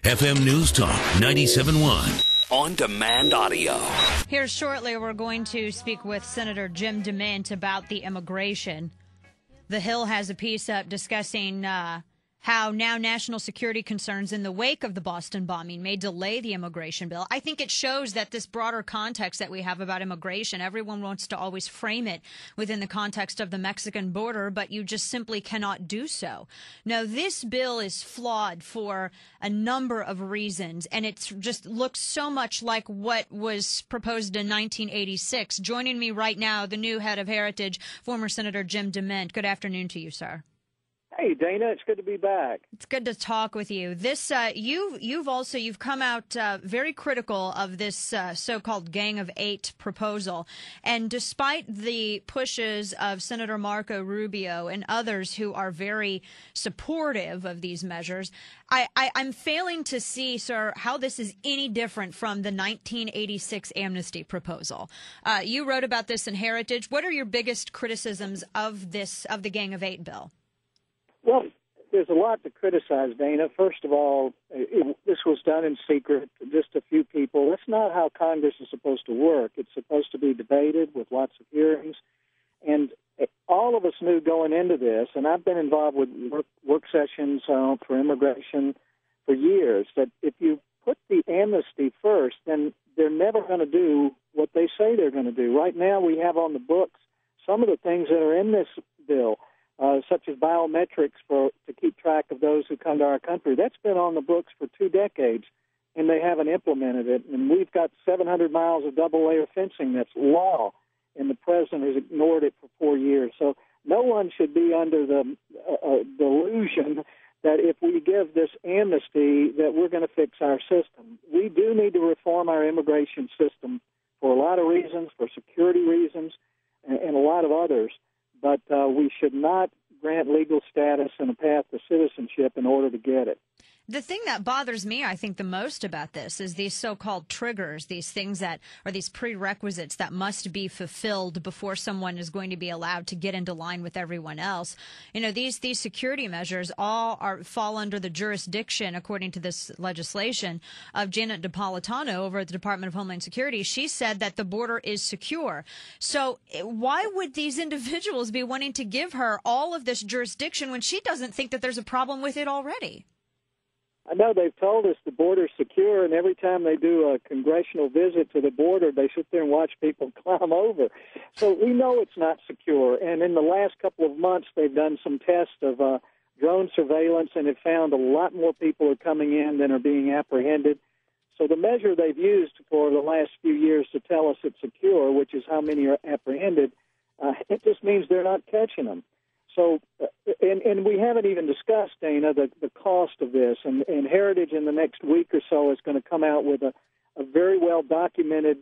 FM News Talk 97.1. On-demand audio. Here shortly, we're going to speak with Senator Jim Demint about the immigration. The Hill has a piece up discussing how now national security concerns in the wake of the Boston bombing may delay the immigration bill. I think it shows that this broader context that we have about immigration, everyone wants to always frame it within the context of the Mexican border, but you just simply cannot do so. Now, this bill is flawed for a number of reasons, and it just looks so much like what was proposed in 1986. Joining me right now, the new head of Heritage, former Senator Jim Demint. Good afternoon to you, sir. Hey, Dana, it's good to be back. It's good to talk with you. This, you've come out very critical of this so-called Gang of Eight proposal, and despite the pushes of Senator Marco Rubio and others who are very supportive of these measures, I'm failing to see, sir, how this is any different from the 1986 amnesty proposal. You wrote about this in Heritage. What are your biggest criticisms of the Gang of Eight bill? Well, there's a lot to criticize, Dana. First of all, this was done in secret, just a few people. That's not how Congress is supposed to work. It's supposed to be debated with lots of hearings. And all of us knew going into this, and I've been involved with work sessions for immigration for years, that if you put the amnesty first, then they're never going to do what they say they're going to do. Right now we have on the books some of the things that are in this bill, such as biometrics to keep track of those who come to our country. That's been on the books for 2 decades, and they haven't implemented it. And we've got 700 miles of double-layer fencing that's law, and the president has ignored it for 4 years. So no one should be under the delusion that if we give this amnesty that we're going to fix our system. We do need to reform our immigration system for a lot of reasons, for security reasons, and a lot of others. But we should not grant legal status and a path to citizenship in order to get it. The thing that bothers me, I think, the most about this is these so-called triggers, these things that are these prerequisites that must be fulfilled before someone is going to be allowed to get into line with everyone else. You know, these security measures all fall under the jurisdiction, according to this legislation, of Janet Napolitano over at the Department of Homeland Security. She said that the border is secure. So why would these individuals be wanting to give her all of this jurisdiction when she doesn't think that there's a problem with it already? I know they've told us the border's secure, and every time they do a congressional visit to the border, they sit there and watch people climb over. So we know it's not secure. And in the last couple of months, they've done some tests of drone surveillance and have found a lot more people are coming in than are being apprehended. So the measure they've used for the last few years to tell us it's secure, which is how many are apprehended, it just means they're not catching them. So, and we haven't even discussed, Dana, the cost of this. And Heritage in the next week or so is going to come out with a very well-documented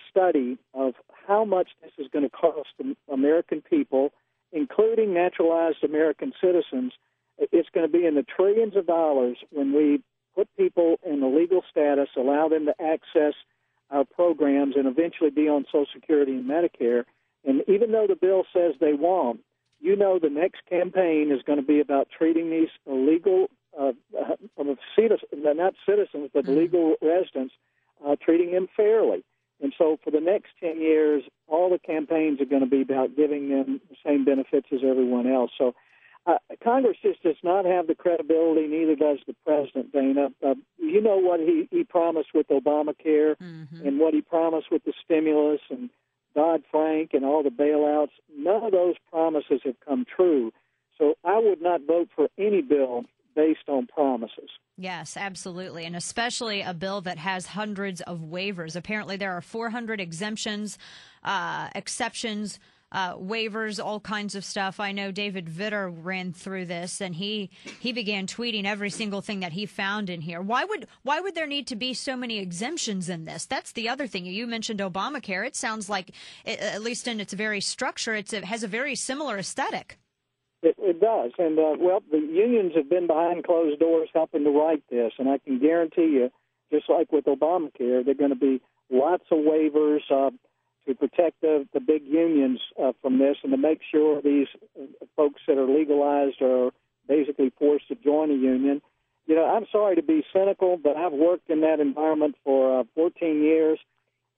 study of how much this is going to cost the American people, including naturalized American citizens. It's going to be in the trillions of dollars when we put people in a legal status, allow them to access our programs, and eventually be on Social Security and Medicare. And even though the bill says they won't, you know the next campaign is going to be about treating these illegal, not citizens, but legal residents, treating them fairly. And so for the next 10 years, all the campaigns are going to be about giving them the same benefits as everyone else. So Congress just does not have the credibility, neither does the president, Dana. You know what he promised with Obamacare and what he promised with the stimulus and Dodd-Frank and all the bailouts. None of those promises have come true. So I would not vote for any bill based on promises. Yes, absolutely, and especially a bill that has hundreds of waivers. Apparently there are 400 exemptions, exceptions, waivers, all kinds of stuff. I know David Vitter ran through this, and he began tweeting every single thing that he found in here. Why would there need to be so many exemptions in this? That's the other thing. You mentioned Obamacare. It sounds like, at least in its very structure, it has a very similar aesthetic. It does. And, well, the unions have been behind closed doors helping to write this, and I can guarantee you, just like with Obamacare, there are going to be lots of waivers to protect the big unions from this and to make sure these folks that are legalized are basically forced to join a union. I'm sorry to be cynical, but I've worked in that environment for 14 years,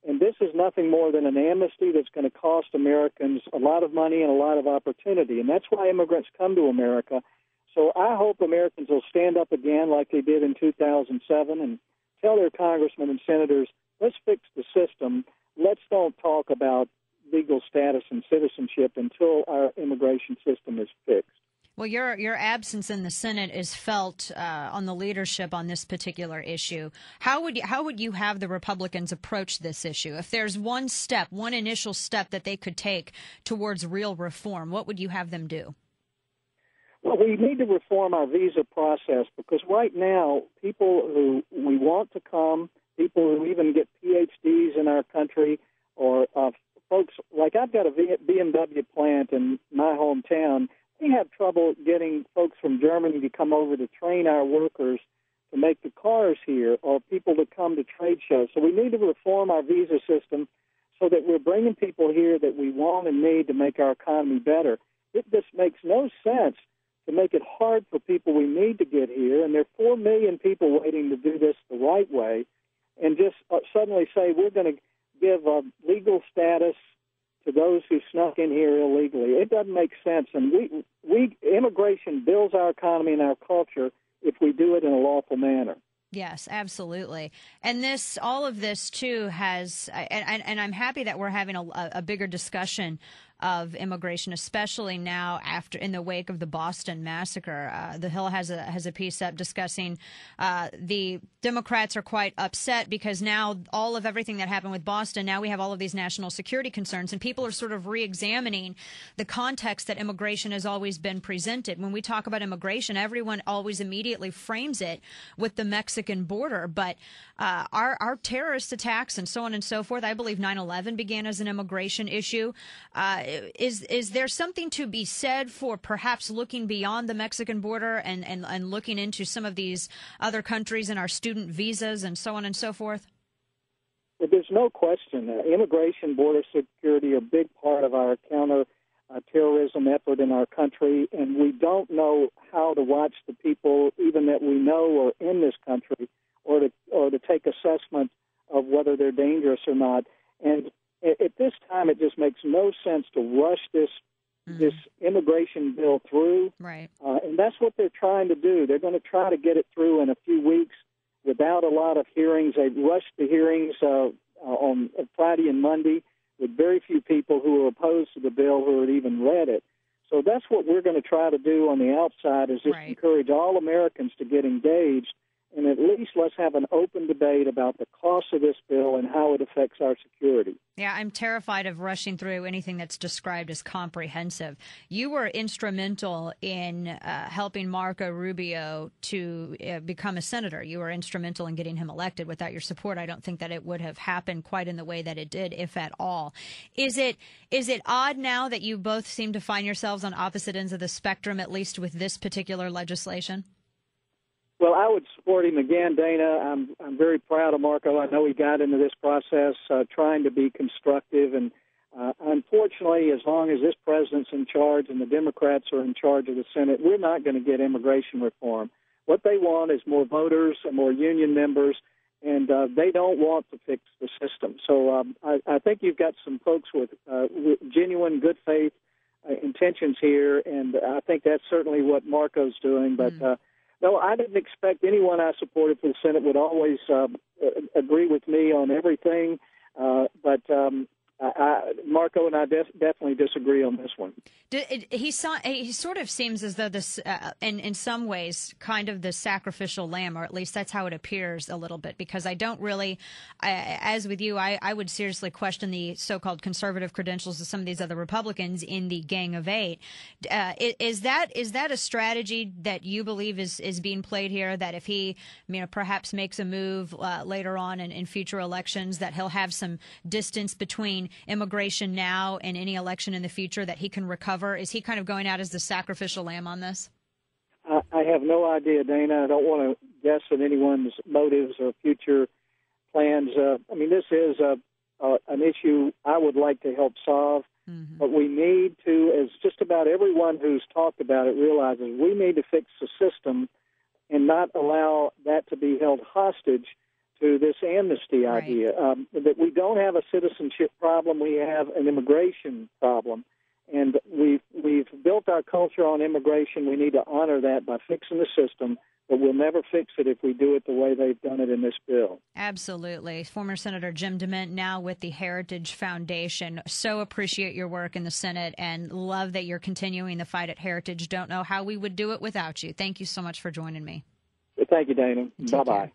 and this is nothing more than an amnesty that's going to cost Americans a lot of money and a lot of opportunity, and that's why immigrants come to America. So I hope Americans will stand up again like they did in 2007 and tell their congressmen and senators, let's fix the system. Let's don't talk about legal status and citizenship until our immigration system is fixed. Well, your absence in the Senate is felt on the leadership on this particular issue. How would you have the Republicans approach this issue? If there's one initial step that they could take towards real reform, what would you have them do? Well, we need to reform our visa process because right now, people who we want to come, people who even get PhDs in our country, or folks like I've got a BMW plant in my hometown. We have trouble getting folks from Germany to come over to train our workers to make the cars here, or people to come to trade shows. So we need to reform our visa system so that we're bringing people here that we want and need to make our economy better. It just makes no sense to make it hard for people we need to get here, and there are 4 million people waiting to do this the right way, and just suddenly say we're going to give legal status to those who snuck in here illegally. It doesn't make sense, and immigration builds our economy and our culture if we do it in a lawful manner. Yes, absolutely. And all of this too has, and I'm happy that we're having a bigger discussion of immigration, especially now in the wake of the Boston massacre. The Hill has a piece up discussing the Democrats are quite upset because now all of everything that happened with Boston, now we have all of these national security concerns, and people are sort of re-examining the context that immigration has always been presented. When we talk about immigration, everyone always immediately frames it with the Mexican border, but our terrorist attacks and so on and so forth, I believe 9/11 began as an immigration issue. Is there something to be said for perhaps looking beyond the Mexican border and looking into some of these other countries and our student visas and so on and so forth? Well, there's no question. Immigration, border security are a big part of our counter-terrorism effort in our country, and we don't know how to watch the people, even that we know are in this country, or to take assessment of whether they're dangerous or not. And at this time, it just makes no sense to rush this immigration bill through. Right. And that's what they're trying to do. They're going to try to get it through in a few weeks without a lot of hearings. They rushed the hearings on Friday and Monday with very few people who were opposed to the bill who had even read it. So that's what we're going to try to do on the outside, is just encourage all Americans to get engaged, and at least let's have an open debate about the cost of this bill and how it affects our security. Yeah, I'm terrified of rushing through anything that's described as comprehensive. You were instrumental in helping Marco Rubio to become a senator. You were instrumental in getting him elected. Without your support, I don't think that it would have happened quite in the way that it did, if at all. Is it odd now that you both seem to find yourselves on opposite ends of the spectrum, at least with this particular legislation? Well, I would support him again, Dana. I'm very proud of Marco. I know he got into this process trying to be constructive, and unfortunately, as long as this president's in charge and the Democrats are in charge of the Senate, we're not going to get immigration reform. What they want is more voters and more union members, and they don't want to fix the system. So I think you've got some folks with genuine good faith intentions here, and I think that's certainly what Marco's doing, but no, I didn't expect anyone I supported for the Senate would always agree with me on everything, but Marco and I definitely disagree on this one. He sort of seems as though this, in some ways, kind of the sacrificial lamb, or at least that's how it appears a little bit, because I don't really, as with you, I would seriously question the so-called conservative credentials of some of these other Republicans in the Gang of Eight. Is that a strategy that you believe is being played here, that if he perhaps makes a move later on in future elections, that he'll have some distance between immigration now and any election in the future, that he can recover? Is he kind of going out as the sacrificial lamb on this? I have no idea, Dana. I don't want to guess at anyone's motives or future plans. This is an issue I would like to help solve, but we need to, as just about everyone who's talked about it realizes, we need to fix the system and not allow that to be held hostage to this amnesty idea. That we don't have a citizenship problem, we have an immigration problem. And we've built our culture on immigration. We need to honor that by fixing the system, but we'll never fix it if we do it the way they've done it in this bill. Absolutely. Former Senator Jim Demint, now with the Heritage Foundation. So appreciate your work in the Senate and love that you're continuing the fight at Heritage. Don't know how we would do it without you. Thank you so much for joining me. Thank you, Dana. Bye-bye.